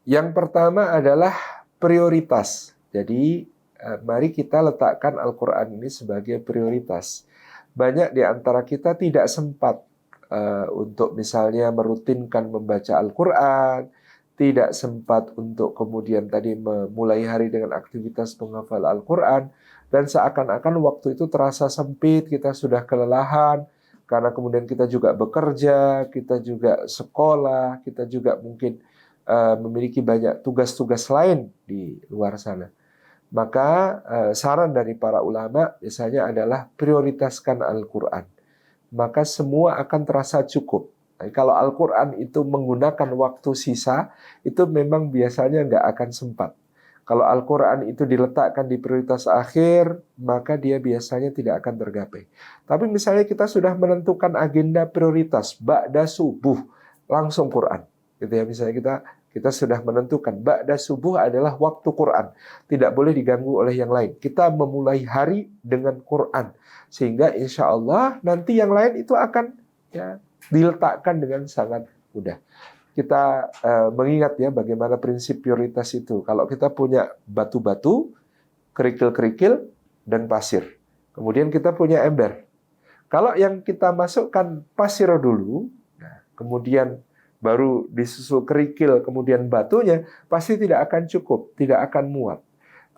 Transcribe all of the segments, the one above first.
Yang pertama adalah prioritas. Jadi, mari kita letakkan Al-Quran ini sebagai prioritas. Banyak di antara kita tidak sempat untuk misalnya merutinkan membaca Al-Quran, tidak sempat untuk kemudian tadi memulai hari dengan aktivitas menghafal Al-Quran, dan seakan-akan waktu itu terasa sempit, kita sudah kelelahan, karena kemudian kita juga bekerja, kita juga sekolah, kita juga mungkin memiliki banyak tugas-tugas lain di luar sana. Maka saran dari para ulama biasanya adalah prioritaskan Al-Quran. Maka semua akan terasa cukup. Nah, kalau Al-Quran itu menggunakan waktu sisa, itu memang biasanya nggak akan sempat. Kalau Al-Quran itu diletakkan di prioritas akhir, maka dia biasanya tidak akan tergapai. Tapi misalnya kita sudah menentukan agenda prioritas, ba'da subuh, langsung Quran. Gitu ya, misalnya kita sudah menentukan ba'da subuh adalah waktu Quran. Tidak boleh diganggu oleh yang lain. Kita memulai hari dengan Quran. Sehingga insya Allah nanti yang lain itu akan diletakkan dengan sangat mudah. Kita mengingat ya bagaimana prinsip prioritas itu. Kalau kita punya batu-batu, kerikil-kerikil, dan pasir. Kemudian kita punya ember. Kalau yang kita masukkan pasir dulu, kemudian baru disusul kerikil, kemudian batunya, pasti tidak akan cukup, tidak akan muat.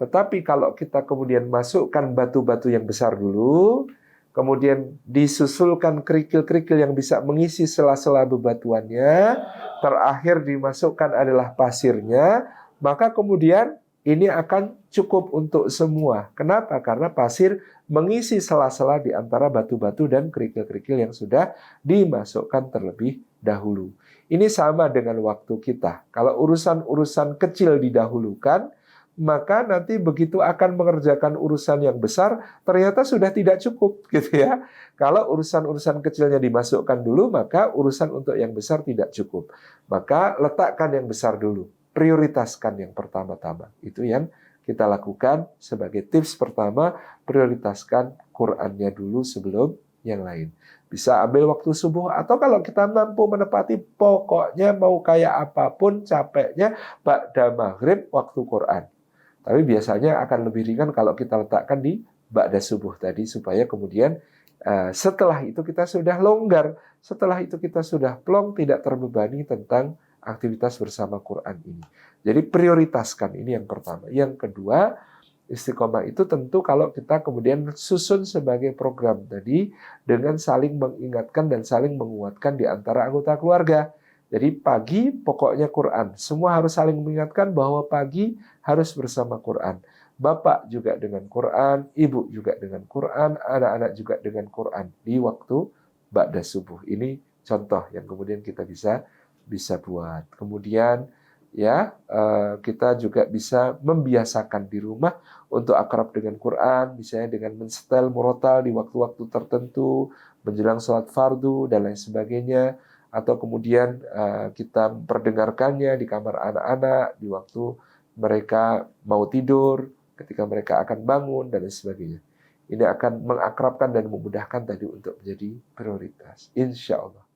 Tetapi kalau kita kemudian masukkan batu-batu yang besar dulu, kemudian disusulkan kerikil-kerikil yang bisa mengisi sela-sela bebatuannya, terakhir dimasukkan adalah pasirnya, maka kemudian ini akan cukup untuk semua. Kenapa? Karena pasir mengisi sela-sela di antara batu-batu dan kerikil-kerikil yang sudah dimasukkan terlebih dahulu. Ini sama dengan waktu kita. Kalau urusan-urusan kecil didahulukan, maka nanti begitu akan mengerjakan urusan yang besar, ternyata sudah tidak cukup, gitu ya. Kalau urusan-urusan kecilnya dimasukkan dulu, maka urusan untuk yang besar tidak cukup. Maka letakkan yang besar dulu, prioritaskan yang pertama-tama. Itu yang kita lakukan sebagai tips pertama, prioritaskan Qur'annya dulu sebelum yang lain. Bisa ambil waktu subuh, atau kalau kita mampu menepati, pokoknya mau kayak apapun capeknya, ba'da maghrib waktu Quran. Tapi biasanya akan lebih ringan kalau kita letakkan di ba'da subuh tadi, supaya kemudian setelah itu kita sudah longgar, setelah itu kita sudah plong, tidak terbebani tentang aktivitas bersama Quran ini. Jadi prioritaskan, ini yang pertama. Yang kedua, istiqomah itu tentu kalau kita kemudian susun sebagai program tadi dengan saling mengingatkan dan saling menguatkan di antara anggota keluarga. Jadi pagi pokoknya Quran. Semua harus saling mengingatkan bahwa pagi harus bersama Quran. Bapak juga dengan Quran, ibu juga dengan Quran, anak-anak juga dengan Quran di waktu ba'da subuh. Ini contoh yang kemudian kita bisa buat. Kemudian kita juga bisa membiasakan di rumah untuk akrab dengan Quran, misalnya dengan mensetel murotal di waktu-waktu tertentu, menjelang sholat fardu, dan lain sebagainya, atau kemudian kita memperdengarkannya di kamar anak-anak, di waktu mereka mau tidur, ketika mereka akan bangun, dan lain sebagainya. Ini akan mengakrabkan dan memudahkan tadi untuk menjadi prioritas, insya Allah.